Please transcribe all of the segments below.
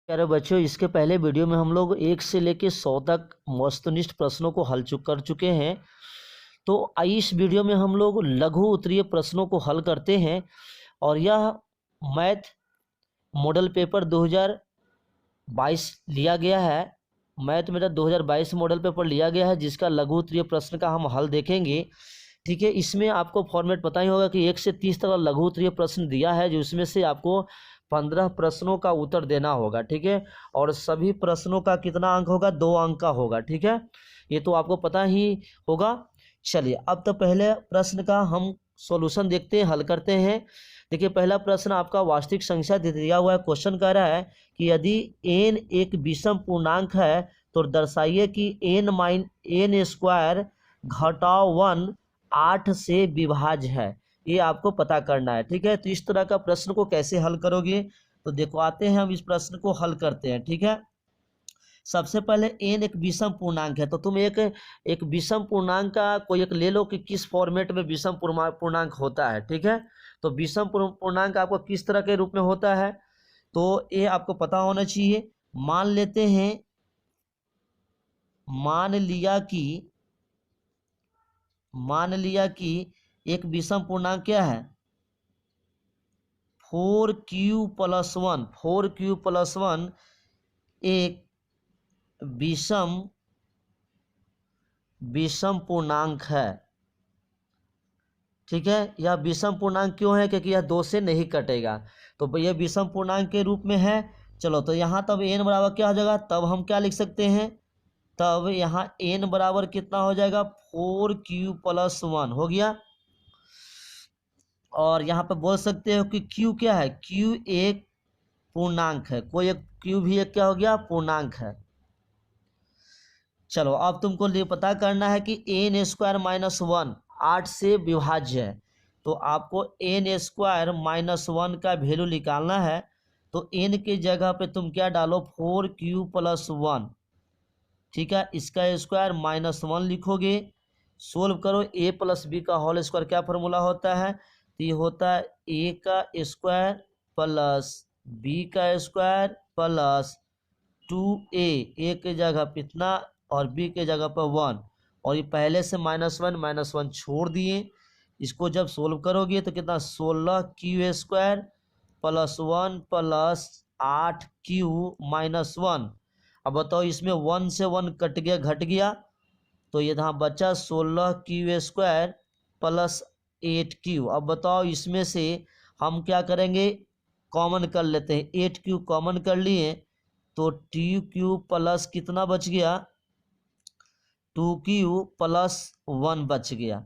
प्यारे बच्चों, इसके पहले वीडियो में हम लोग 1 से लेकर 100 तक वस्तुनिष्ठ प्रश्नों को हल कर चुके हैं। तो इस वीडियो में हम लोग लघु उत्तरीय प्रश्नों को हल करते हैं और यह मैथ मॉडल पेपर 2022 लिया गया है। मैथ मेरा 2022 मॉडल पेपर लिया गया है, जिसका लघु उत्तरीय प्रश्न का हम हल देखेंगे। ठीक है, इसमें आपको फॉर्मेट पता ही होगा कि 1 से 30 तक लघु उत्तरीय प्रश्न दिया है, जिसमें से आपको 15 प्रश्नों का उत्तर देना होगा। ठीक है, और सभी प्रश्नों का कितना अंक होगा? 2 अंक का होगा। ठीक है, ये तो आपको पता ही होगा। चलिए, अब तो पहले प्रश्न का हम सॉल्यूशन देखते हैं, हल करते हैं। देखिए, पहला प्रश्न आपका वास्तविक संख्या दिया हुआ है। क्वेश्चन कह रहा है कि यदि n एक विषम पूर्णांक है तो दर्शाइए कि n स्क्वायर घटाव 1 8 से विभाज्य है। ये आपको पता करना है। ठीक है, तो इस तरह का प्रश्न को कैसे हल करोगे? तो देखो, आते हैं हम इस प्रश्न को हल करते हैं। ठीक है, सबसे पहले n एक विषम पूर्णांक है, तो तुम एक विषम पूर्णांक का कोई एक ले लो कि किस फॉर्मेट में विषम पूर्णांक होता है। ठीक है, तो विषम पूर्णांक आपको किस तरह के रूप में होता है, तो ये आपको पता होना चाहिए। मान लेते हैं, मान लिया कि एक विषम पूर्णांक क्या है? 4q + 1। 4q + 1 एक विषम पूर्णांक है। ठीक है, यह विषम पूर्णांक क्यों है? क्योंकि यह 2 से नहीं कटेगा, तो यह विषम पूर्णांक के रूप में है। चलो, तो यहाँ तब n बराबर क्या हो जाएगा? तब हम क्या लिख सकते हैं? तब यहाँ n बराबर कितना हो जाएगा? 4q + 1 हो गया। और यहाँ पे बोल सकते हो कि q क्या है? q एक पूर्णांक है, कोई एक q भी एक क्या हो गया? पूर्णांक है। चलो, अब तुमको ये पता करना है कि n² - 1 8 से विभाज्य है, तो आपको n² - 1 का वैल्यू निकालना है। तो n की जगह पे तुम क्या डालो? 4q + 1। ठीक है, इसका स्क्वायर -1 लिखोगे। सोल्व करो। a + b का होल स्क्वायर क्या फॉर्मूला होता है? तो ये होता है a का स्क्वायर प्लस b का स्क्वायर प्लस 2a। a की जगह पे इतना और b की जगह पर 1, और ये पहले से -1 छोड़ दिए। इसको जब सोल्व करोगे तो कितना? 16q² + 1 + 8q - 1। अब बताओ, इसमें 1 से 1 कट गया, घट गया, तो ये यहाँ बचा 16q² + 8q। अब बताओ, इसमें से हम क्या करेंगे? कॉमन कर लेते हैं। 8q कॉमन कर लिए तो 2q प्लस कितना बच गया? 2q + 1 बच गया।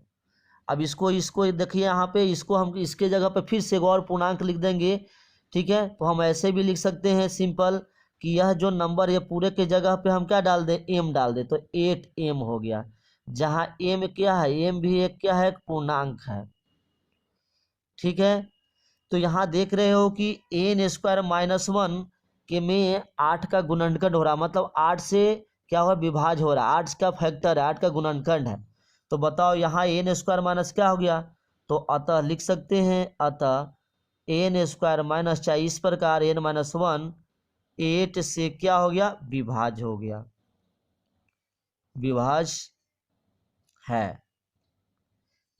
अब इसको देखिए, यहाँ पे इसको हम इसके जगह पे फिर से एक और पूर्णांक लिख देंगे। ठीक है, तो हम ऐसे भी लिख सकते हैं सिंपल कि यह जो नंबर है पूरे के जगह पे हम क्या डाल दें? m डाल दें, तो 8m हो गया। जहाँ m क्या है? m भी एक क्या है? एक पूर्णांक है। ठीक है, तो यहाँ देख रहे हो कि n² - 1 के में 8 का गुणनखंड हो रहा, मतलब 8 से क्या हुआ? विभाज्य हो रहा है। 8 का फैक्टर है, 8 का गुणनखंड है। तो बताओ, यहाँ n² माइनस क्या हो गया? तो अतः लिख सकते हैं, अतः n² - चाहे इस प्रकार n - 1 8 से क्या हो गया? विभाज्य हो गया, विभाज्य है।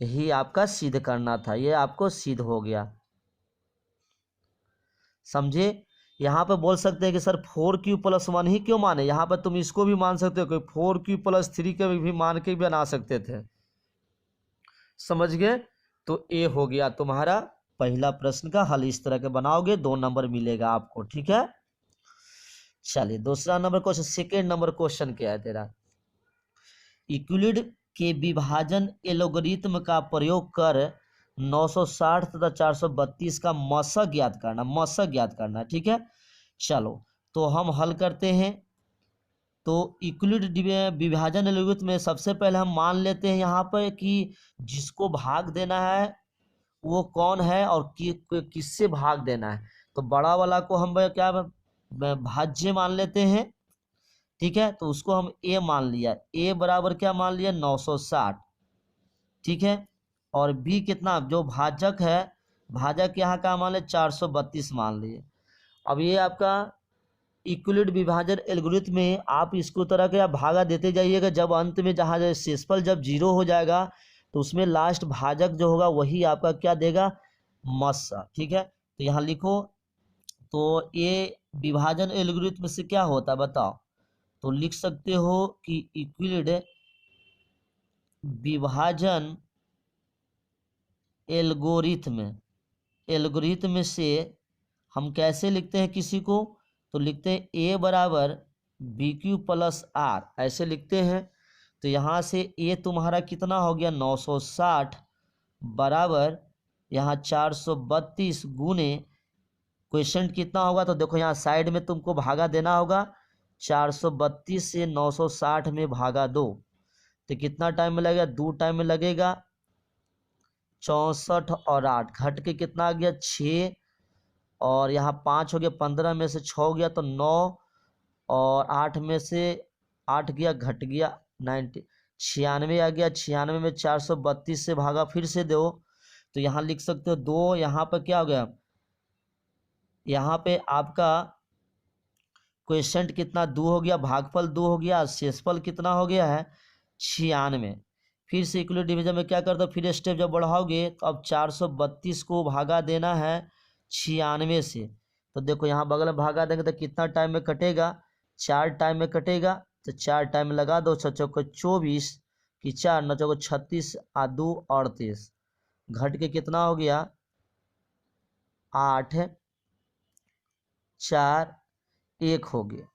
यही आपका सिद्ध करना था, ये आपको सिद्ध हो गया। समझे? यहाँ पे बोल सकते हैं कि सर 4q + 1 ही क्यों माने? यहाँ पर तुम इसको भी मान सकते हो कि 4q + 3 के भी मान के बना सकते थे। समझ गए? तो ये हो गया तुम्हारा पहला प्रश्न का हल। इस तरह के बनाओगे 2 नंबर मिलेगा आपको। ठीक है, चलिए दूसरा number question, second number question क्या है तेरा? यूक्लिड के विभाजन एलोगरिथम का प्रयोग कर 960 तथा 432 का मशक ज्ञात करना। मशक ज्ञात करना। ठीक है, चलो तो हम हल करते हैं। तो यूक्लिड विभाजन एलोगरिथम में सबसे पहले हम मान लेते हैं यहाँ पर कि जिसको भाग देना है वो कौन है और किससे भाग देना है। तो बड़ा वाला को हम क्या भाज्य मान लेते हैं। ठीक है, तो उसको हम a मान लिया। a बराबर क्या मान लिया? 960। ठीक है, और b कितना? जो भाजक है, भाजक यहाँ का मान लिया 432 मान लिए। अब ये आपका इक्विलिड विभाजन एल्गोरिथम में आप इसको तरह के आप भागा देते जाइएगा, जब अंत में जहाँ शेषफल जब 0 हो जाएगा तो उसमें लास्ट भाजक जो होगा वही आपका क्या देगा, मस्सा। ठीक है, तो यहाँ लिखो, तो ये विभाजन एल्गोरिथम से क्या होता है बताओ, तो लिख सकते हो कि इक्विलिड विभाजन एल्गोरिथम से हम कैसे लिखते हैं किसी को, तो लिखते हैं ए बराबर बी क्यू प्लस आर, ऐसे लिखते हैं। तो यहाँ से ए तुम्हारा कितना हो गया 960 बराबर यहाँ 432 गुने क्वेश्चन कितना होगा, तो देखो यहाँ साइड में तुमको भागा देना होगा, 432 से 960 में भागा दो, तो कितना टाइम में लगेगा, 2 टाइम में लगेगा। 64 और 8 घट के कितना आ गया 6, और यहाँ 5 हो गया, 15 में से 6 हो गया तो 9, और 8 में से 8 गया घट गया 96 आ गया। 96 में 432 से भागा फिर से दो, तो यहाँ लिख सकते हो 2, यहाँ पर क्या हो गया, यहाँ पे आपका क्वेश्चन कितना 2 हो गया, भागफल 2 हो गया, शेषफल कितना हो गया है 96। फिर से इक्वल डिवीजन में क्या करते हो, फिर स्टेप जब बढ़ाओगे तो अब 432 को भागा देना है 96 से, तो देखो यहाँ बगल में भागा देंगे तो कितना टाइम में कटेगा, 4 टाइम में कटेगा, तो 4 टाइम में लगा दो, 6 चौको 24 की 4 9 चौको 36 आ 2 38, घट के कितना हो गया 8 4 1 हो गया,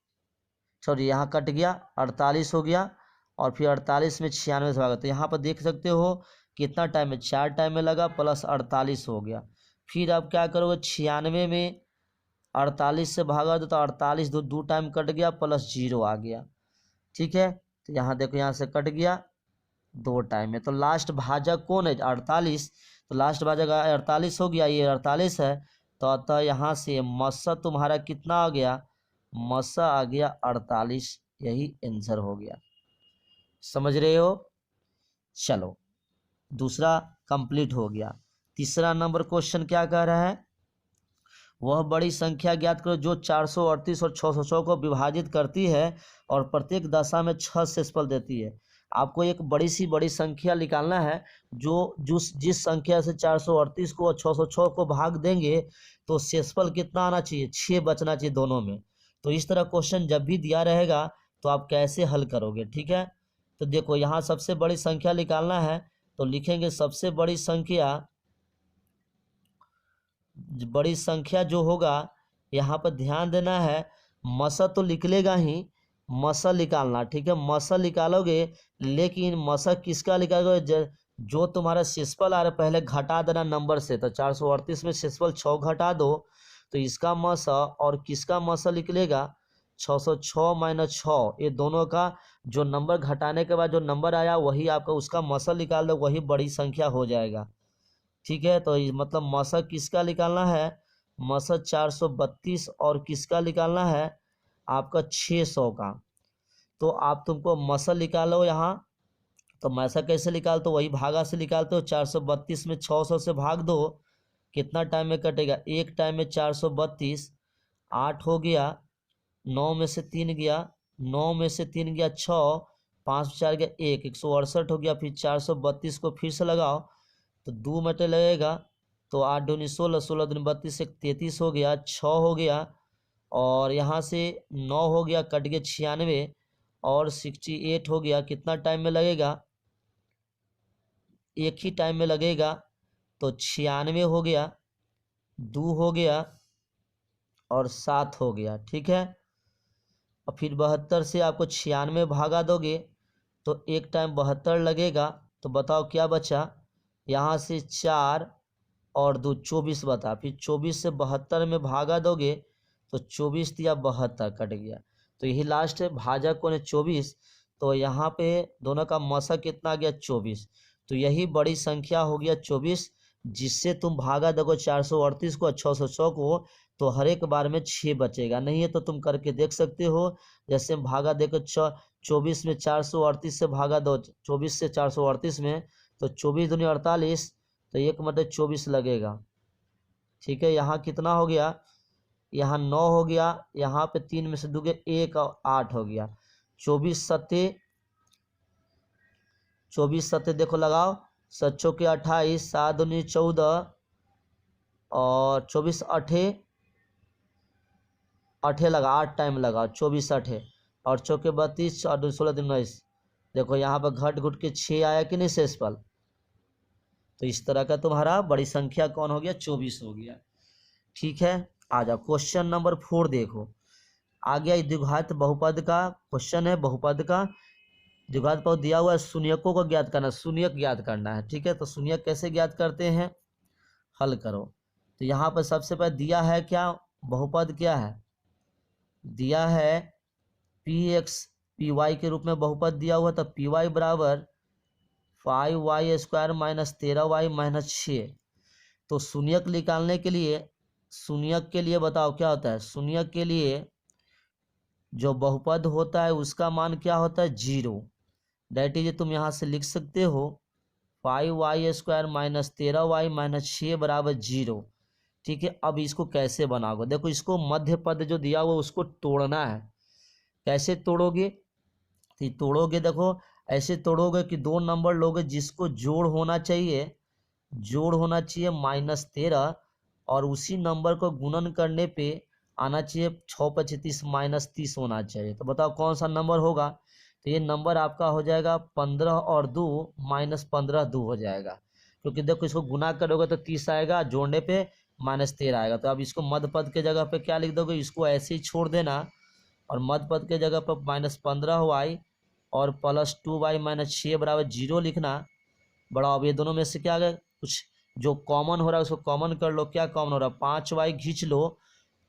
सॉरी यहाँ कट गया 48 हो गया, और फिर 48 में 96 से भागा, तो यहाँ पर देख सकते हो कितना टाइम में 4 टाइम में लगा प्लस 48 हो गया। फिर आप क्या करोगे 96 में 48 से भागा दो, तो 48 दो टाइम कट गया प्लस 0 आ गया। ठीक है, तो यहाँ देखो यहाँ से कट गया 2 टाइम में, तो लास्ट भाजक कौन है 48, तो लास्ट भाजक 48 हो गया, ये 48 है, तो अतः यहाँ से मस्सा तुम्हारा कितना आ गया, मस्सा आ गया 48, यही आंसर हो गया। समझ रहे हो, चलो दूसरा कंप्लीट हो गया। तीसरा नंबर क्वेश्चन क्या कह रहा है, वह बड़ी संख्या ज्ञात करो जो 438 और 606 को विभाजित करती है और प्रत्येक दशा में 6 शेषफल देती है। आपको एक बड़ी संख्या निकालना है, जो जिस संख्या से 438 को और 606 को भाग देंगे तो शेषफल कितना आना चाहिए, 6 बचना चाहिए दोनों में। तो इस तरह क्वेश्चन जब भी दिया रहेगा तो आप कैसे हल करोगे। ठीक है, तो देखो यहाँ सबसे बड़ी संख्या निकालना है, तो लिखेंगे सबसे बड़ी संख्या जो होगा, यहाँ पर ध्यान देना है, मसा तो निकलेगा ही, मसा निकालना। ठीक है, मसा निकालोगे, लेकिन मसा किसका निकालोगे, जो तुम्हारा शेषफल आ रहा है पहले घटा देना नंबर से, तो 438 में शेषफल 6 घटा दो, तो इसका मसा और किसका मसा निकलेगा 606 माइनस 6, ये दोनों का जो नंबर घटाने के बाद जो नंबर आया वही आपका उसका मसा निकाल दो, वही बड़ी संख्या हो जाएगा। ठीक है, तो मतलब मसा किसका निकालना है, मसा 432 और किसका निकालना है आपका 600 का। तो आप तुमको मसा निकालो यहाँ, तो मसा कैसे निकालते हो, वही भागा से निकालते हो, 432 में 600 से भाग दो, कितना टाइम में कटेगा, 1 टाइम में 432, 8 हो गया, 9 में से 3 गया, 9 में से 3 गया 6, 5 4 गया 1, 168 हो गया। फिर 432 को फिर से लगाओ, तो 2 मिनट लगेगा, तो 8 दूनी 16, 16 दूनी 32, 33 हो गया, 6 हो गया, और यहाँ से 9 हो गया, कट गया 96 और 68 हो गया। कितना टाइम में लगेगा, एक ही टाइम में लगेगा, तो 96 हो गया, 2 हो गया और 7 हो गया। ठीक है, और फिर 72 से आपको 96 भागा दोगे तो एक टाइम 72 लगेगा, तो बताओ क्या बचा, यहाँ से 4 और 2 24 बता, फिर 24 से 72 में भागा दोगे तो 24 दिया 72 कट गया, तो यही लास्ट है, भाजक कौन है 24, तो यहाँ पे दोनों का मसा कितना आ गया 24, तो यही बड़ी संख्या हो गया 24, जिससे तुम भागा दोगे 438 को 606 को, तो हर एक बार में 6 बचेगा। नहीं है तो तुम करके देख सकते हो, जैसे भागा देखो 24 में 438 से भागा दो, 24 से 438 में, तो 24 दूनी 48, तो एक मतलब 24 लगेगा। ठीक है, यहाँ कितना हो गया, यहाँ 9 हो गया, यहाँ पे 3 में से दोगे 1 और 8 हो गया। 24 सत्ते देखो लगाओ, 7 चौके 28, 7 दूनी 14 और 24 अठे लगा, 8 टाइम लगा, 24 अठे और चौके 32 और 16 दिन 19। देखो यहाँ पर घट घुट के 6 आया कि नहीं शेषफल। तो इस तरह का तुम्हारा बड़ी संख्या कौन हो गया, 24 हो गया। ठीक है, आ जाओ क्वेश्चन नंबर 4 देखो। आ गया द्विघात बहुपद का क्वेश्चन है। बहुपद का द्विघात बहुपद दिया हुआ है, शून्यकों को ज्ञात करना, शून्यक ज्ञात करना है। ठीक है, तो शून्यक कैसे ज्ञात करते हैं, हल करो। तो यहाँ पर सबसे पहले दिया है क्या, बहुपद क्या है, दिया है पी एक्स पी वाई के रूप में बहुपद दिया हुआ। तो पी वाई बराबर 5y square minus 13y minus 6। तो शून्यक निकालने के लिए, शून्यक के लिए बताओ क्या होता है, शून्यक के लिए जो बहुपद होता है उसका मान क्या होता है, 0। दैट इज तुम यहाँ से लिख सकते हो 5y square minus 13y minus 6 बराबर 0। ठीक है, अब इसको कैसे बनाओगे, देखो इसको मध्य पद जो दिया हुआ उसको तोड़ना है। कैसे तोड़ोगे, तो तोड़ोगे देखो ऐसे तोड़ोगे कि 2 नंबर लोगे जिसको जोड़ होना चाहिए, -13 और उसी नंबर को गुणन करने पे आना चाहिए 6 × 30 -30 होना चाहिए। तो बताओ कौन सा नंबर होगा, तो ये नंबर आपका हो जाएगा 15 और 2 -15 2 हो जाएगा। क्योंकि देखो इसको गुना करोगे तो 30 आएगा, जोड़ने पे -13 आएगा। तो अब इसको मध्य पद के जगह पे क्या लिख दोगे, इसको ऐसे ही छोड़ देना और मध्य पद के जगह पर -15y और +2y माइनस 6 बराबर 0 लिखना। बड़ा, अब ये दोनों में से क्या आ गया, कुछ जो कॉमन हो रहा है उसको कॉमन कर लो। क्या कॉमन हो रहा है, 5y खींच लो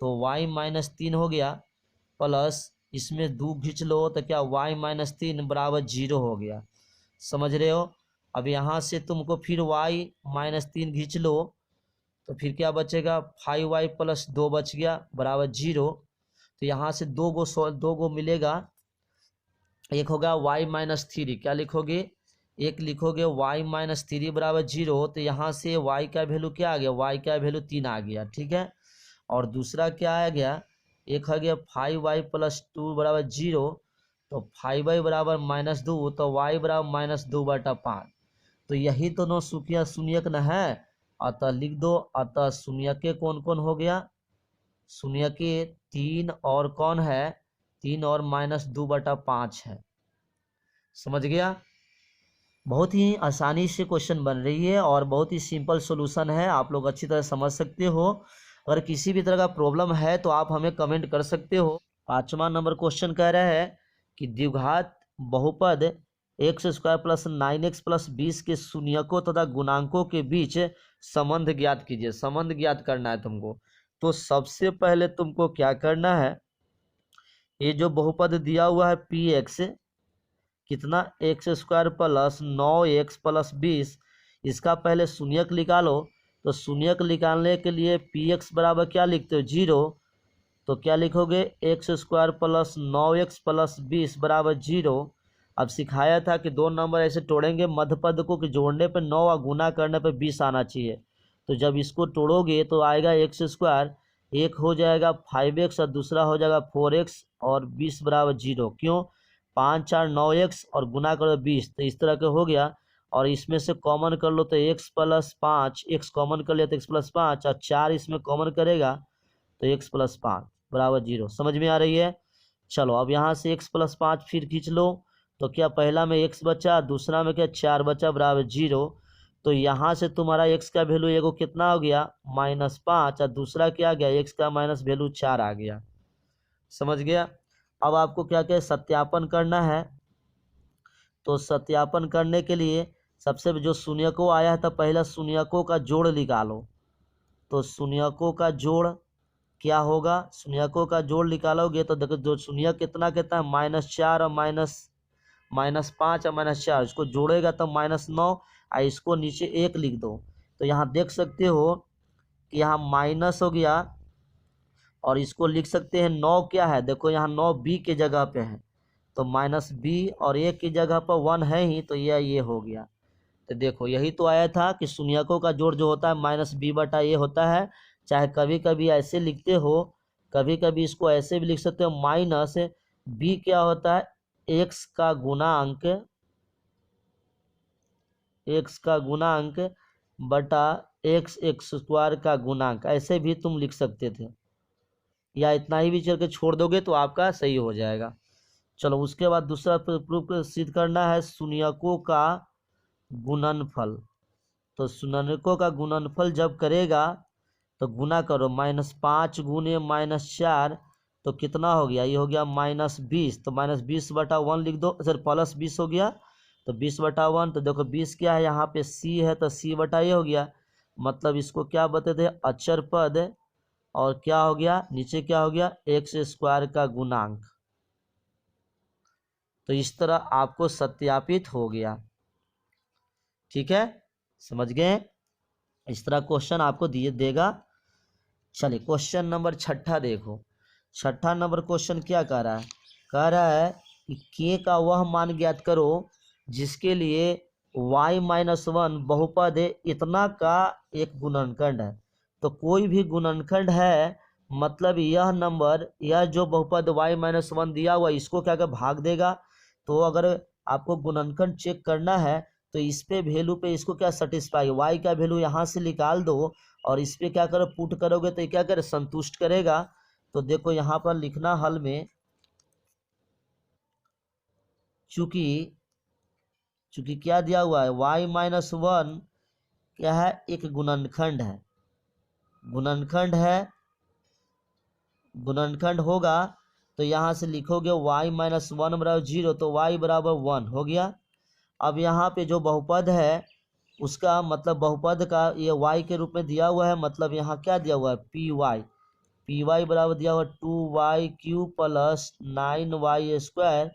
तो y -3 हो गया, प्लस इसमें 2 खींच लो तो क्या y -3 बराबर 0 हो गया। समझ रहे हो। अब यहाँ से तुमको फिर y -3 खींच लो तो फिर क्या बचेगा, 5y + 2 बच गया बराबर 0। तो यहाँ से 2 गो मिलेगा, एक होगा y -3, क्या लिखोगे, एक लिखोगे y -3 बराबर 0। तो यहाँ से y का वैल्यू क्या आ गया, y का वैल्यू 3 आ गया। ठीक है, और दूसरा क्या आ गया, एक आ गया 5y + 2 बराबर 0। तो 5y बराबर -2 तो y बराबर -2/5। तो यही दोनों शून्यक न है, अतः लिख दो। अतः शून्यके कौन कौन हो गया, शून्यके 3 और कौन है, 3 और -2/5 है। समझ गया। बहुत ही आसानी से क्वेश्चन बन रही है और बहुत ही सिंपल सॉल्यूशन है, आप लोग अच्छी तरह समझ सकते हो। अगर किसी भी तरह का प्रॉब्लम है तो आप हमें कमेंट कर सकते हो। 5वां नंबर क्वेश्चन कह रहा है कि द्विघात बहुपद x² + 9x + 20 के शून्यकों तथा गुणांकों के बीच संबंध ज्ञात कीजिए। संबंध ज्ञात करना है तुमको। तो सबसे पहले तुमको क्या करना है, ये जो बहुपद दिया हुआ है px कितना, x² + 9x + 20, इसका पहले शून्यक निकालो। तो शून्यक निकालने के लिए px बराबर क्या लिखते हो, 0। तो क्या लिखोगे, x² + 9x + 20 बराबर 0। अब सिखाया था कि 2 नंबर ऐसे तोड़ेंगे मध्य पद को कि जोड़ने पे 9 और गुना करने पे 20 आना चाहिए। तो जब इसको तोड़ोगे तो आएगा x², एक हो जाएगा 5x और दूसरा हो जाएगा 4x और 20 बराबर 0। क्यों, 5 4 9x और गुना करो 20, तो इस तरह के हो गया। और इसमें से कॉमन कर लो तो x + 5, x कॉमन कर लिया तो x + 5 और 4 इसमें कॉमन करेगा तो x + 5 बराबर 0। समझ में आ रही है। चलो अब यहाँ से x + 5 फिर खींच लो। तो क्या पहला में x बचा, दूसरा में क्या 4 बचा बराबर 0। तो यहाँ से तुम्हारा x का वैल्यू एगो कितना हो गया, -5 और दूसरा क्या आ गया, x का माइनस वैल्यू 4 आ गया। समझ गया। अब आपको क्या क्या सत्यापन करना है। तो सत्यापन करने के लिए सबसे जो शून्यकों आया है तो पहला शून्यकों का जोड़ निकालो। तो शून्यकों का जोड़ क्या होगा, शून्यकों का जोड़ निकालोगे तो देखो जो शून्यक कितना कितना है, -4 और -5 और -4, इसको जोड़ेगा तो -9 और इसको नीचे 1 लिख दो। तो यहाँ देख सकते हो कि यहाँ माइनस हो गया और इसको लिख सकते हैं 9 क्या है, देखो यहाँ 9 b के जगह पे है तो -b और 1 की जगह पर 1 है ही, तो ये हो गया। तो देखो यही तो आया था कि शून्यकों का जोड़ जो होता है -b/a होता है। चाहे कभी कभी ऐसे लिखते हो कभी कभी इसको ऐसे भी लिख सकते हो माइनस बी क्या होता है एक्स का गुणांक, एक्स का गुणांक बटा एक्स एक्स स्क्वायर का गुणांक, ऐसे भी तुम लिख सकते थे, या इतना ही भी चल के छोड़ दोगे तो आपका सही हो जाएगा। चलो उसके बाद दूसरा प्रूफ सिद्ध करना है शून्यकों का गुणनफल। तो शून्यकों का गुणनफल जब करेगा तो गुना करो, -5 गुने -4 तो कितना हो गया, ये हो गया -20, तो -20/1 लिख दो, सर +20 हो गया तो 20/1। तो देखो 20 क्या है यहाँ पे सी है तो सी बटा ये हो गया, मतलब इसको क्या बते थे अचर पद, और क्या हो गया नीचे क्या हो गया एक्स स्क्वायर का गुणांक। तो इस तरह आपको सत्यापित हो गया। ठीक है, समझ गए? इस तरह क्वेश्चन आपको दिए देगा। चलिए क्वेश्चन नंबर 6 देखो। 6 नंबर क्वेश्चन क्या कह रहा है, कह रहा है कि के का वह मान ज्ञात करो जिसके लिए y-1 बहुपद इतना का एक गुणनखंड है। तो कोई भी गुणनखंड है, मतलब यह नंबर, यह जो बहुपद y-1 दिया हुआ इसको क्या कर भाग देगा। तो अगर आपको गुणनखंड चेक करना है तो इस पे वैल्यू पे इसको क्या सेटिस्फाई, y का वैल्यू यहाँ से निकाल दो और इस पे क्या करो पुट करोगे तो क्या करे संतुष्ट करेगा। तो देखो यहाँ पर लिखना हल में, चूंकि क्या दिया हुआ है y-1 क्या है एक गुणनखंड है, गुणनखंड है, गुणनखंड होगा तो यहाँ से लिखोगे y-1 बराबर 0 तो y बराबर 1 हो गया। अब यहाँ पे जो बहुपद है उसका मतलब बहुपद का ये y के रूप में दिया हुआ है, मतलब यहाँ क्या दिया हुआ है py बराबर दिया हुआ 2y³ plus 9y²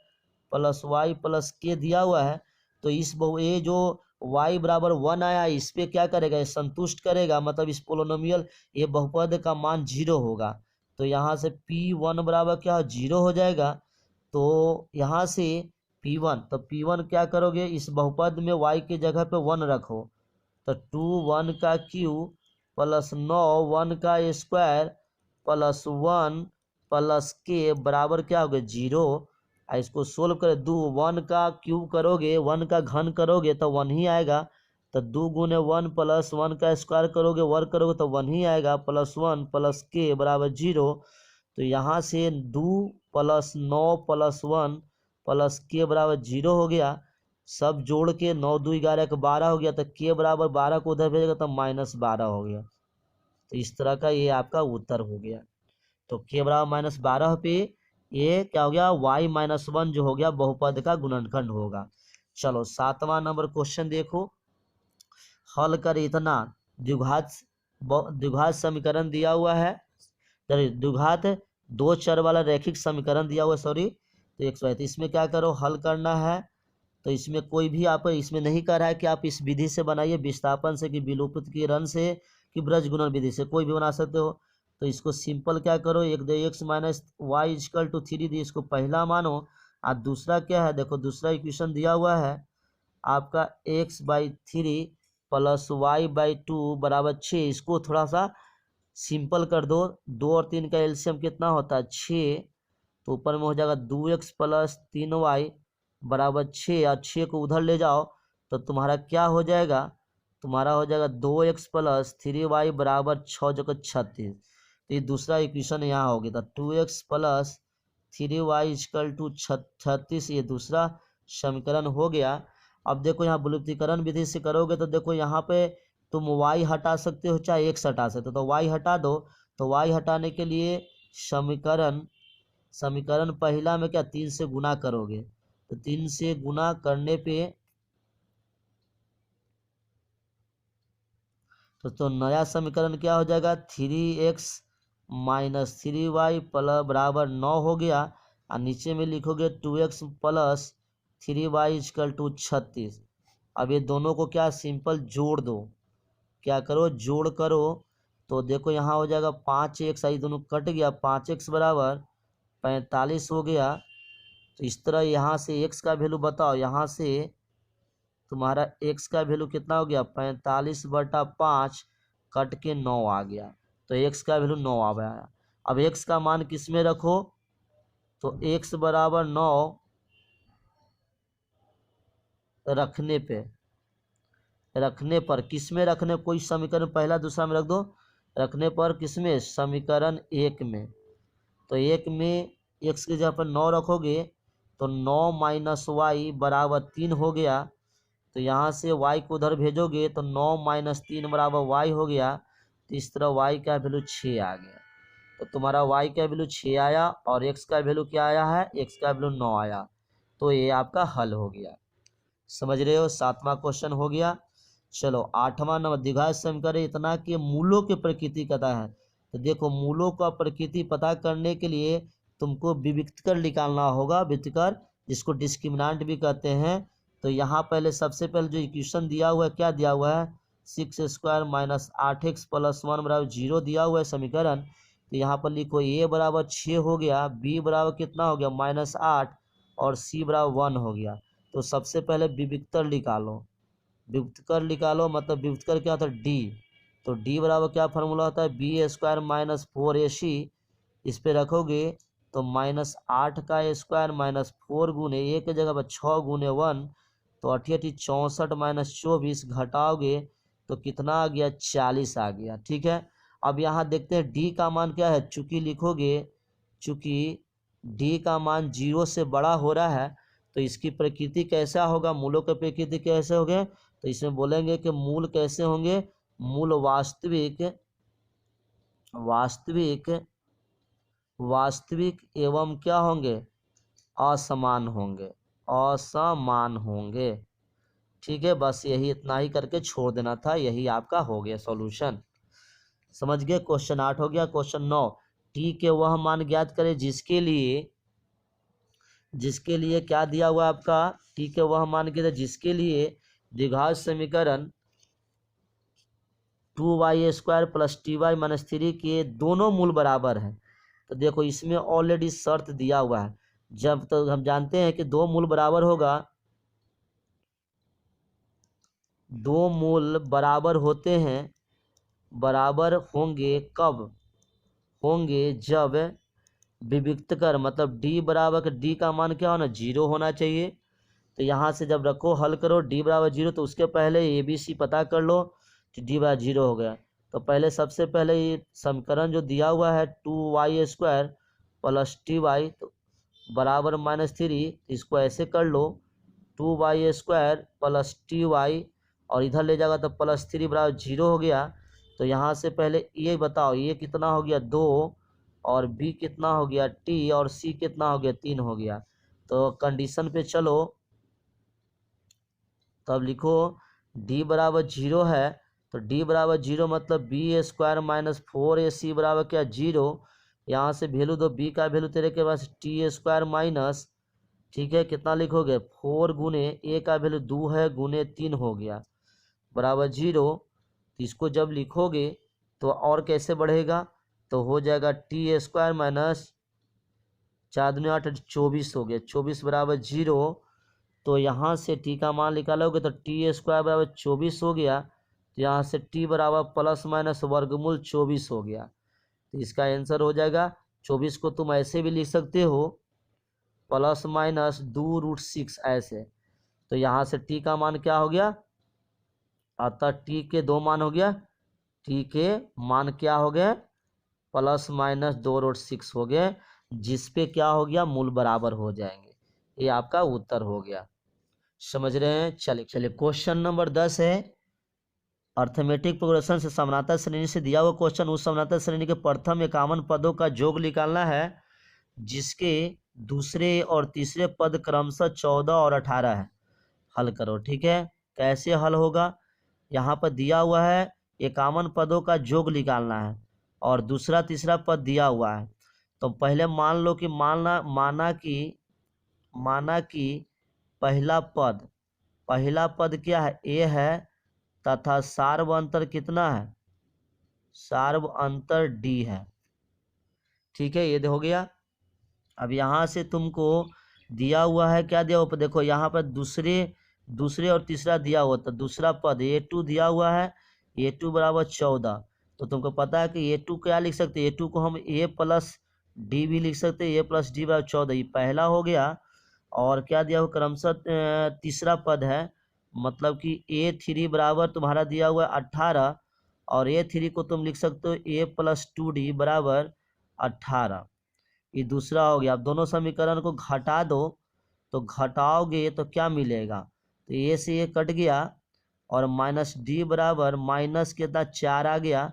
plus y plus k दिया हुआ है। तो इस ये जो y बराबर 1 आया इस पे क्या करेगा ये संतुष्ट करेगा, मतलब इस पोलिनोमियल ये बहुपद का मान 0 होगा। तो यहाँ से p1 बराबर क्या 0 हो जाएगा। तो यहाँ से P1, तो P1 क्या करोगे इस बहुपद में y के जगह पे 1 रखो, तो 2 1 का क्यूब प्लस 9 1 का स्क्वायर प्लस 1 प्लस के बराबर क्या हो गया 0। इसको सोल्व कर 2 1 का क्यूब करोगे 1 का घन करोगे तो 1 ही आएगा, तो 2 गुने 1 प्लस 1 का स्क्वायर करोगे वर्ग करोगे तो 1 ही आएगा, प्लस 1 प्लस के बराबर 0। तो यहाँ से 2 प्लस 9 प्लस 1 प्लस के बराबर 0 हो गया। सब जोड़ के 9 2 11 का 12 हो गया, तो के बराबर 12 को उधर भेजेगा तो -12 हो गया। तो इस तरह का ये आपका उत्तर हो गया। तो के बराबर -12 पे ये क्या हो गया y-1 जो हो गया बहुपद का गुणनखंड होगा। चलो 7वां नंबर क्वेश्चन देखो, हल कर इतना द्विघात समीकरण दिया हुआ है, द्विघात दो चर वाला रैखिक समीकरण दिया हुआ है, सॉरी। तो 100 तो इसमें क्या करो हल करना है। तो इसमें कोई भी आप इसमें नहीं कर रहा है कि आप इस विधि से बनाइए, विस्थापन से कि विलोपित की रन से कि ब्रज गुणन विधि से, कोई भी बना सकते हो। तो इसको सिंपल क्या करो, एक दे x minus y equal to 3 दी, इसको पहला मानो। और दूसरा क्या है देखो, दूसरा इक्वेशन दिया हुआ है आपका x/3 प्लस y/2 बराबर 6। इसको थोड़ा सा सिंपल कर दो, 2 और 3 का एलसीएम कितना होता है 6, तो ऊपर में हो जाएगा 2x प्लस 3y बराबर 6, और 6 को उधर ले जाओ तो तुम्हारा क्या हो जाएगा, तुम्हारा हो जाएगा 2x प्लस 3y बराबर 6 जगह 36। तो ये दूसरा इक्वेशन यहाँ हो गया था 2x plus 3y equal to 36, ये दूसरा समीकरण हो गया। अब देखो यहाँ विलुप्तीकरण विधि से करोगे तो देखो यहाँ पे तुम y हटा सकते हो चाहे x हटा सकते हो, तो y हटा दो। तो y हटाने के लिए समीकरण पहला में क्या 3 से गुना करोगे, तो 3 से गुना करने पे तो नया समीकरण क्या हो जाएगा 3x माइनस 3y बराबर 9 हो गया। और नीचे में लिखोगे 2x plus 3y equal to 36। अब ये दोनों को क्या सिंपल जोड़ दो, क्या करो जोड़ करो। तो देखो यहाँ हो जाएगा 5x, आई दोनों कट गया, 5x बराबर 45 हो गया। तो इस तरह यहाँ से x का वैल्यू बताओ, यहाँ से तुम्हारा x का वैल्यू कितना हो गया 45/5 कट के 9 आ गया, तो x का वैल्यू 9 आ गया। अब x का मान किस में रखो, तो x बराबर 9 रखने पर किस में रखने, कोई समीकरण पहला दूसरा में रख दो, रखने पर किस में, समीकरण 1 में। तो 1 में x की जगह पर 9 रखोगे तो 9 माइनस वाई बराबर 3 हो गया। तो यहाँ से y को उधर भेजोगे तो 9 माइनस 3 बराबर y हो गया। तो इस तरह y का वैल्यू 6 आ गया। तो तुम्हारा y का वैल्यू 6 आया और x का वैल्यू क्या आया है, x का वैल्यू 9 आया। तो ये आपका हल हो गया। समझ रहे हो, 7वां क्वेश्चन हो गया। चलो 8वां नंबर, द्विघात समीकरण इतना कि मूलों की प्रकृति पता है। तो देखो मूलों का प्रकृति पता करने के लिए तुमको विविक्तकर निकालना होगा, विविक्तकर जिसको डिस्क्रिमिनेंट भी कहते हैं। तो यहाँ पहले सबसे पहले जो इक्वेशन दिया हुआ है, क्या दिया हुआ है, 6² माइनस 8x प्लस 1 बराबर 0 दिया हुआ है समीकरण। तो यहाँ पर लिखो a बराबर 6 हो गया, b बराबर कितना हो गया -8 और c बराबर 1 हो गया। तो सबसे पहले विविक्तर निकालो, विविक्तर निकालो मतलब विविक्तर क्या होता है, डी। तो डी बराबर क्या फार्मूला होता है, b² माइनस 4ac। इस पे रखोगे तो -8 का स्क्वायर माइनस 4 गुने ए की जगह पर 6 गुने 1, तो 88 64 माइनस 24 घटाओगे तो कितना आ गया, 40 आ गया। ठीक है, अब यहाँ देखते हैं डी का मान क्या है। चूंकि लिखोगे, चूंकि डी का मान 0 से बड़ा हो रहा है तो इसकी प्रकृति कैसा होगा, मूलों की प्रकृति कैसे होंगे। तो इसमें बोलेंगे कि मूल कैसे होंगे, मूल वास्तविक एवं क्या होंगे, असमान होंगे। ठीक है, बस यही इतना ही करके छोड़ देना था, यही आपका हो गया सॉल्यूशन। समझ गए, क्वेश्चन 8 हो गया। क्वेश्चन 9, टी के वह मान ज्ञात करें जिसके लिए क्या दिया हुआ आपका, टी के वह मान के जिसके लिए द्विघात समीकरण 2y² प्लस ty माइनस 3 के दोनों मूल बराबर हैं। तो देखो इसमें ऑलरेडी शर्त दिया हुआ है, जब तक हम जानते हैं कि दो मूल बराबर होगा, दो मूल बराबर होते हैं, बराबर होंगे कब, होंगे जब विविक्तकर मतलब d बराबर, d का मान क्या होना, 0 होना चाहिए। तो यहाँ से जब रखो हल करो d बराबर 0, तो उसके पहले ABC पता कर लो, तो d बराबर 0 हो गया। तो पहले सबसे पहले ये समीकरण जो दिया हुआ है 2y² प्लस ty तो बराबर -3, इसको ऐसे कर लो 2y² प्लस ty और इधर ले जाएगा तो +3 बराबर 0 हो गया। तो यहाँ से पहले ये बताओ, ये कितना हो गया 2 और b कितना हो गया t और c कितना हो गया 3 हो गया। तो कंडीशन पे चलो, तब लिखो d बराबर 0 है, तो d बराबर 0 मतलब b² माइनस 4ac बराबर क्या 0। यहाँ से वैल्यू दो, b का वैल्यू तेरे के पास t² माइनस, ठीक है कितना लिखोगे 4 गुने a का वैल्यू 2 है गुने 3 हो गया बराबर 0। तो इसको जब लिखोगे तो और कैसे बढ़ेगा, तो हो जाएगा t² माइनस 4 दूनी 8 24 हो गया, 24 बराबर 0। तो यहाँ से t का मान निकालोगे तो t² बराबर 24 हो गया। तो यहाँ से t बराबर प्लस माइनस वर्गमूल 24 हो गया। तो इसका आंसर हो जाएगा 24 को तुम ऐसे भी लिख सकते हो प्लस माइनस 2√6 ऐसे। तो यहाँ से t का मान क्या हो गया, अतः t के दो मान हो गया, t के मान क्या हो गए प्लस माइनस 2√6 हो गए, जिसपे क्या हो गया मूल बराबर हो जाएंगे। ये आपका उत्तर हो गया। समझ रहे हैं, चलिए क्वेश्चन नंबर 10 है, अर्थमेटिक प्रोग्रेशन से समानांतर श्रेणी से दिया हुआ क्वेश्चन, उस समानांतर श्रेणी के प्रथम 51 पदों का योग निकालना है जिसके दूसरे और तीसरे पद क्रमशः 14 और 18 है। हल करो। ठीक है, कैसे हल होगा, यहाँ पर दिया हुआ है 51 पदों का योग निकालना है और दूसरा तीसरा पद दिया हुआ है। तो पहले मान लो कि माना कि पहला पद क्या है, ए है तथा सार्व अंतर कितना है, सार्व अंतर डी है। ठीक है, ये हो गया। अब यहाँ से तुमको दिया हुआ है, क्या दिया हुआ, देखो यहाँ पर दूसरे और तीसरा दिया हुआ, तो दूसरा पद A2 दिया हुआ है, A2 बराबर 14। तो तुमको पता है कि A2 क्या लिख सकते हैं, A2 को हम A प्लस डी भी लिख सकते हैं, A प्लस डी बराबर 14, ये पहला हो गया। और क्या दिया हुआ क्रमशः तीसरा पद है, मतलब कि A3 बराबर तुम्हारा दिया हुआ है 18, और A3 को तुम लिख सकते हो A प्लस 2D बराबर 18। ये दूसरा हो गया। अब दोनों समीकरण को घटा दो, तो घटाओगे तो क्या मिलेगा, तो A से A कट गया, और माइनस डी बराबर माइनस कितना 4 आ गया।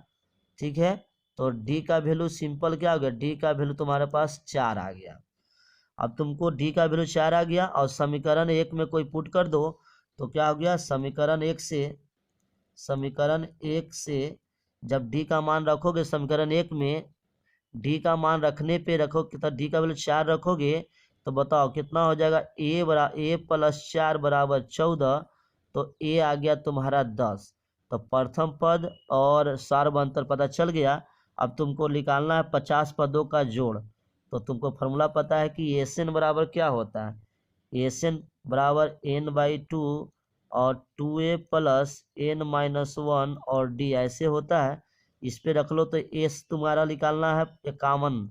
ठीक है, तो डी का वैल्यू सिंपल क्या हो गया, डी का वैल्यू तुम्हारे पास 4 आ गया। अब तुमको डी का वैल्यू 4 आ गया और समीकरण 1 में कोई पुट कर दो, तो क्या हो गया, समीकरण एक से जब डी का मान रखोगे समीकरण 1 में, डी का मान रखने पे रखो कितना, डी का वैल्यू 4 रखोगे तो बताओ कितना हो जाएगा, A प्लस 4 बराबर 14, तो A आ गया तुम्हारा 10। तो प्रथम पद और सार्व अंतर पता चल गया। अब तुमको निकालना है 50 पदों का जोड़। तो तुमको फॉर्मूला पता है कि SN बराबर क्या होता है, SN बराबर N/2 और 2A प्लस N-1 और D ऐसे होता है। इस पे रख लो, तो एस तुम्हारा निकालना है 51,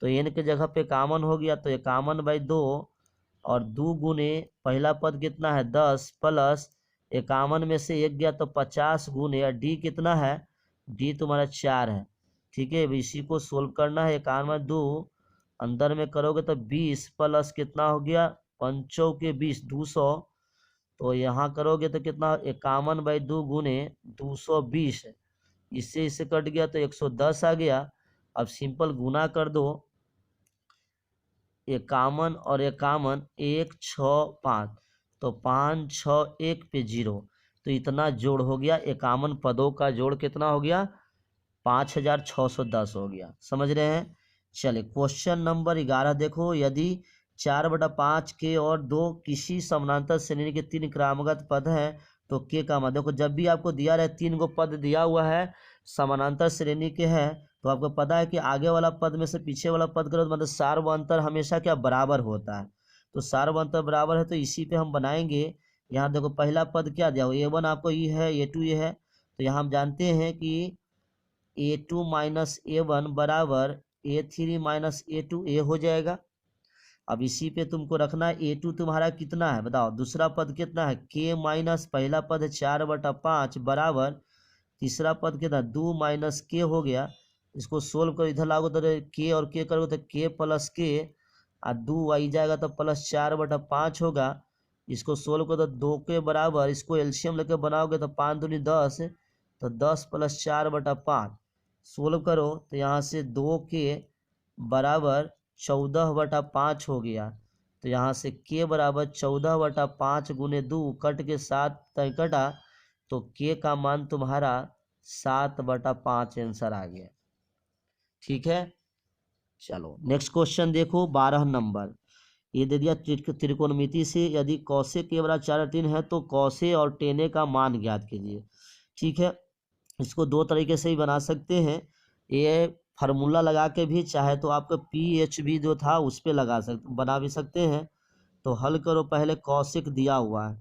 तो एन के जगह पे 51 हो गया, तो 51/2, और 2 गुने पहला पद कितना है 10 प्लस 51 में से 1 गया तो 50 गुने डी कितना है, डी तुम्हारा 4 है। ठीक है, अब इसी को सोल्व करना है। 51/2 अंदर में करोगे तो 20 प्लस कितना हो गया, 5 के 20 200, तो यहाँ करोगे तो कितना 51/2 गुने 220, इससे इससे कट गया तो 110 आ गया। अब सिंपल गुना कर दो, 51 और 51 1 6 5, तो 5 6 1 पे 0, तो इतना जोड़ हो गया। 51 पदों का जोड़ कितना हो गया, 5610 हो गया। समझ रहे हैं। चलिए क्वेश्चन नंबर 11 देखो, यदि 4/5 के और 2 किसी समानांतर श्रेणी के 3 क्रमागत पद हैं तो के का मान, देखो जब भी आपको दिया रहे 3 गो पद दिया हुआ है समानांतर श्रेणी के हैं, तो आपको पता है कि आगे वाला पद में से पीछे वाला पद करो तो मतलब सार्व अंतर हमेशा क्या बराबर होता है। तो सार्व अंतर बराबर है, तो इसी पे हम बनाएंगे। यहाँ देखो पहला पद क्या दिया हुआ, A1 आपको ये है, A2 ये है, तो यहाँ हम जानते हैं कि A2 माइनस A1 बराबर A3 माइनस A2 A हो जाएगा। अब इसी पे तुमको रखना है A2 तुम्हारा कितना है बताओ, दूसरा पद कितना है K माइनस पहला पद है 4/5 बराबर तीसरा पद कितना 2 माइनस K हो गया। इसको सोल्व करो, इधर लागो तो K और K करोगे तो K प्लस K, और 2 आई जाएगा तो प्लस 4/5 होगा। इसको सोल्व करो तो 2 के बराबर, इसको एलसीएम लेके बनाओगे तो 5 दूनी 10, तो 10 प्लस 4/5 सोल्व करो तो यहाँ से 2 के बराबर 14/5 हो गया। तो यहाँ से के बराबर 14/5 गुने 2 कट के 7 तय कटा, तो के का मान तुम्हारा 7/5 आंसर आ गया। ठीक है, चलो नेक्स्ट क्वेश्चन देखो 12 नंबर। ये दे दिया त्रिकोणमिति से यदि कौसे के बराबर 4/3 है तो कौसे और टेने का मान ज्ञात कीजिए। ठीक है, इसको दो तरीके से ही बना सकते हैं, ये फार्मूला लगा के भी, चाहे तो आपका PHB जो था उस पर बना भी सकते हैं। तो हल करो, पहले कौशिक दिया हुआ है,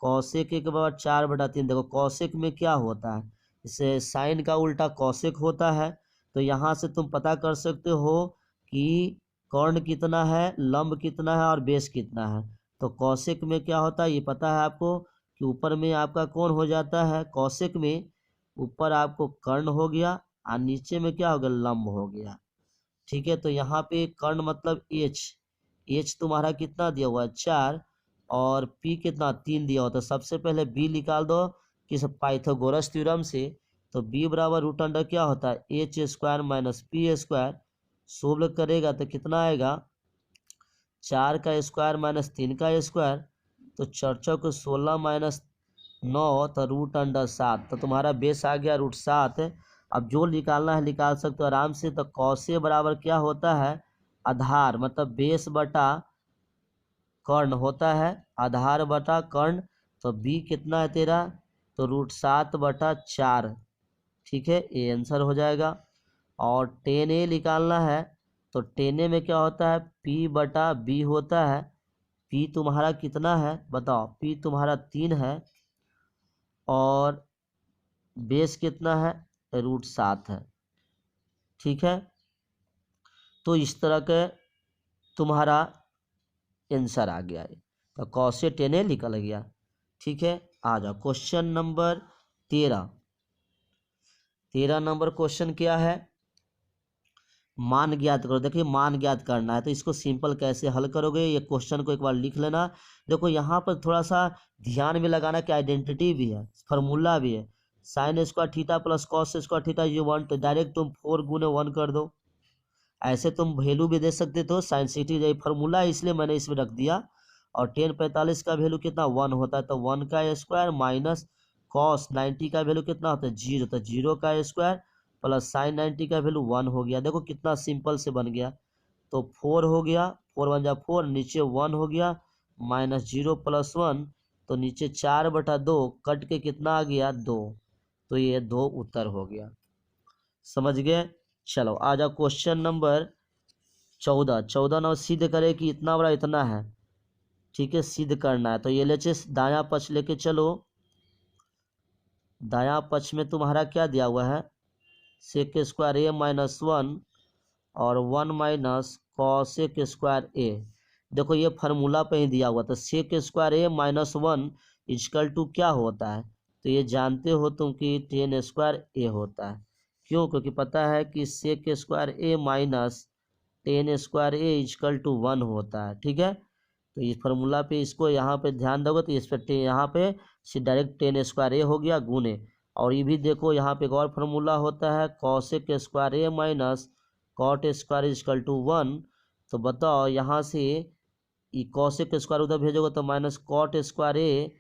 कौशिक के बराबर 4/3। देखो कौशिक में क्या होता है, इसे साइन का उल्टा कौशिक होता है। तो यहाँ से तुम पता कर सकते हो कि कर्ण कितना है, लंब कितना है और बेस कितना है। तो कौशिक में क्या होता है ये पता है आपको कि ऊपर में आपका कौन हो जाता है, कौशिक में ऊपर आपको कर्ण हो गया और नीचे में क्या हो गया, लंब हो गया। ठीक है, तो यहाँ पे कर्ण मतलब एच तुम्हारा कितना दिया हुआ है 4, और P कितना 3 दिया हुआ। तो सबसे पहले B निकाल दो किस पाइथागोरस थ्योरम से। तो B बराबर रूट अंडर क्या होता है H² माइनस P²। सोल्व करेगा तो कितना आएगा 4 का स्क्वायर माइनस 3 का स्क्वायर, तो 4 को 16 माइनस 9, तो रूट अंडर 7, तो तुम्हारा बेस आ गया √7। अब जो निकालना है निकाल सकते हो आराम से। तो कौसे बराबर क्या होता है, आधार मतलब बेस बटा कर्ण होता है, आधार बटा कर्ण। तो B कितना है तेरा, तो √7/4। ठीक है, ये आंसर हो जाएगा। और 10A निकालना है, तो 10A में क्या होता है P/B होता है। P तुम्हारा कितना है बताओ, P तुम्हारा 3 है, और बेस कितना है √7 है। ठीक है, तो इस तरह के तुम्हारा आंसर आ गया है। तो cos से 10 निकल गया। ठीक है, आ जाओ क्वेश्चन नंबर 13। 13 नंबर क्वेश्चन क्या है, मान ज्ञात करो। देखिए मान ज्ञात करना है, तो इसको सिंपल कैसे हल करोगे, ये क्वेश्चन को एक बार लिख लेना। देखो यहाँ पर थोड़ा सा ध्यान में लगाना कि आइडेंटिटी भी है, फार्मूला भी है। Sine square theta plus cos square theta ये 1, तो डायरेक्ट तुम 4 गुने 1 कर दो। ऐसे तुम वैल्यू भी दे सकते थे, साइन सिटी जो फार्मूला है इसलिए मैंने इसमें रख दिया। और 1045 का वैल्यू कितना 1 होता है, तो 1 का स्क्वायर माइनस कॉस 90 का वैल्यू कितना होता है 0, तो 0 का स्क्वायर प्लस साइन 90 का वैल्यू 1 हो गया। देखो कितना सिंपल से बन गया। तो 4 हो गया, 4 1 जा 4, नीचे 1 हो गया, माइनस 0 प्लस 1, तो नीचे 4/2 कट के कितना आ गया 2। तो ये 2 उत्तर हो गया। समझ गए। चलो आ जाओ क्वेश्चन नंबर 14। 14 नंबर सिद्ध करे कि इतना बड़ा इतना है। ठीक है, सिद्ध करना है। तो ये ले दाया पक्ष लेके चलो। दाया पक्ष में तुम्हारा क्या दिया हुआ है, सेक स्क्वायर ए माइनस 1 और 1 माइनस कॉसेक स्क्वायर ए। देखो ये फार्मूला पे ही दिया हुआ था, sec square A minus 1 equal to क्या होता है, तो ये जानते हो तुम कि 10 स्क्वायर ए होता है। क्यों, क्योंकि पता है कि sec square A minus 10 square A equal to 1 होता है। ठीक है, तो इस फार्मूला पे इसको यहाँ पे ध्यान दोगे तो इस पर यहाँ पे डायरेक्ट 10 स्क्वायर ए हो गया गुने। और ये भी देखो यहाँ पे एक और फार्मूला होता है, cosec square A minus cot square equal to 1। तो बताओ यहाँ से कॉसेक स्क्वायर उधर भेजोगे तो माइनस कॉट स्क्वायर ए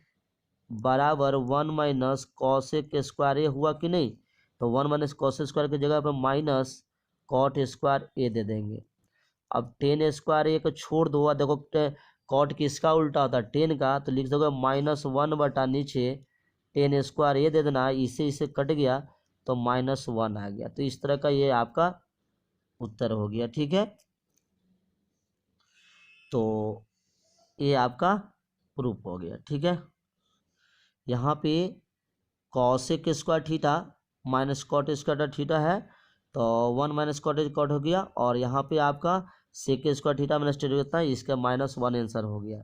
बराबर 1 माइनस कॉसेक स्क्वायर ए हुआ कि नहीं। तो 1 माइनस कॉसेक स्क्वायर की जगह पर माइनस कॉट स्क्वायर ए दे देंगे। अब 10 स्क्वायर ए को छोड़ दो, देखो कॉट किसका उल्टा होता है 10 का, तो लिख दोगे -1 बटा नीचे 10 स्क्वायर ए दे देना, इससे कट गया तो -1 आ गया। तो इस तरह का ये आपका उत्तर हो गया। ठीक है, तो ये आपका प्रूफ हो गया। ठीक है, यहाँ पे cosec square theta minus cot square theta है, तो 1 माइनस कॉट कॉट हो गया। और यहाँ पे आपका sec square theta minus tan कितना है, इसका -1 आंसर हो गया।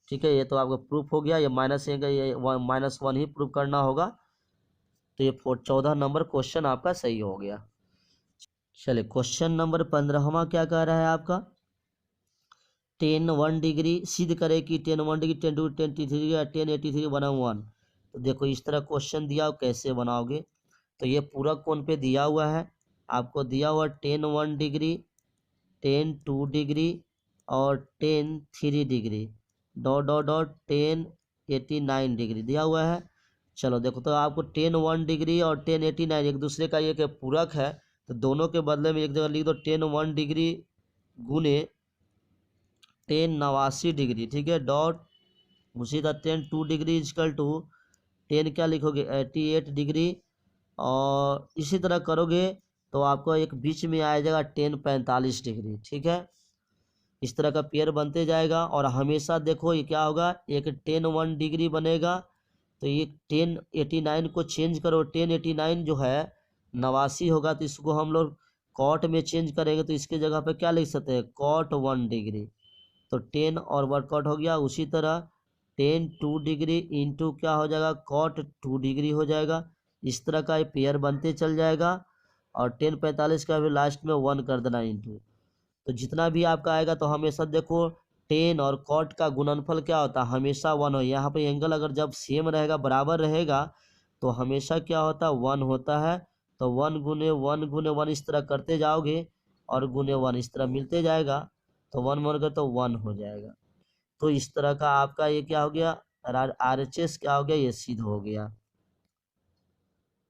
ठीक है, ये तो आपका प्रूफ हो गया। ये ये -1 ही प्रूफ करना होगा। तो ये 14 नंबर क्वेश्चन आपका सही हो गया। चलिए क्वेश्चन नंबर 15वां क्या कह रहा है आपका, 10 1 डिग्री सिद्ध करे कि 10 1 डिग्री 10 2 10 3 या 10 83 बनाओ 1। तो देखो इस तरह क्वेश्चन दिया हो, कैसे बनाओगे। तो ये पूरा कोण पे दिया हुआ है, आपको दिया हुआ 10 1 डिग्री 10 2 डिग्री और 10 3 degree dot dot dot 10 89 degree दिया हुआ है। चलो देखो, तो आपको 10 1 डिग्री और 10 89 एक दूसरे का ये पूरक है, तो दोनों के बदले में एक जगह लिख दो 10 1 डिग्री गुने 10 89 डिग्री। ठीक है, डॉट उसी तरह 10 2 डिग्री इजकल टू 10 क्या लिखोगे 88 डिग्री। और इसी तरह करोगे तो आपको एक बीच में आ जाएगा 10 45 डिग्री। ठीक है, इस तरह का पेयर बनते जाएगा। और हमेशा देखो ये क्या होगा, एक 10 1 डिग्री बनेगा, तो ये 10 89 को चेंज करो, 10 89 जो है 89 होगा, तो इसको हम लोग कॉट में चेंज करेंगे, तो इसके जगह पे क्या लिख सकते हैं कॉट 1 डिग्री। तो 10 और वर्कआउट हो गया। उसी तरह 10 2 डिग्री इंटू क्या हो जाएगा कॉट 2 डिग्री हो जाएगा। इस तरह का ये पेयर बनते चल जाएगा। और 10 45 का भी लास्ट में 1 कर देना इंटू। तो जितना भी आपका आएगा, तो हमेशा देखो 10 और कॉट का गुणनफल क्या होता है हमेशा 1 हो। यहाँ पे एंगल अगर जब सेम रहेगा बराबर रहेगा तो हमेशा क्या होता है 1 होता है। तो 1 गुने 1 गुने 1 इस तरह करते जाओगे और गुने 1 इस तरह मिलते जाएगा, तो 1 बन गया तो 1 हो जाएगा। तो इस तरह का आपका ये क्या हो गया RHS क्या हो गया, ये सिद्ध हो गया।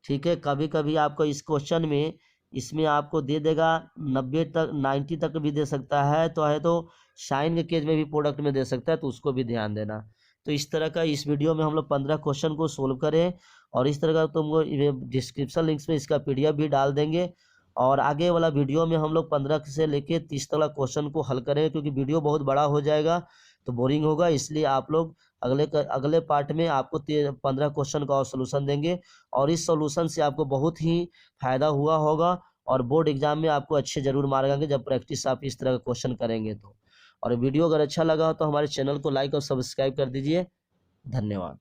ठीक है, कभी कभी आपको इस क्वेश्चन में इसमें आपको दे देगा 90 तक 90 तक भी दे सकता है, तो साइन के केस में भी प्रोडक्ट में दे सकता है, तो उसको भी ध्यान देना। तो इस तरह का इस वीडियो में हम लोग 15 क्वेश्चन को सोल्व करें। और इस तरह का तुमको डिस्क्रिप्शन लिंक्स में इसका PDF भी डाल देंगे। और आगे वाला वीडियो में हम लोग 15 से लेके 30 तक क्वेश्चन को हल करेंगे, क्योंकि वीडियो बहुत बड़ा हो जाएगा। तो बोरिंग होगा। इसलिए आप लोग अगले पार्ट में आपको 15 क्वेश्चन का और सोल्यूशन देंगे, और इस सोल्यूशन से आपको बहुत ही फायदा हुआ होगा, और बोर्ड एग्जाम में आपको अच्छे जरूर मार्क आएंगे जब प्रैक्टिस आप इस तरह का क्वेश्चन करेंगे तो। और वीडियो अगर अच्छा लगा हो तो हमारे चैनल को लाइक और सब्सक्राइब कर दीजिए। धन्यवाद।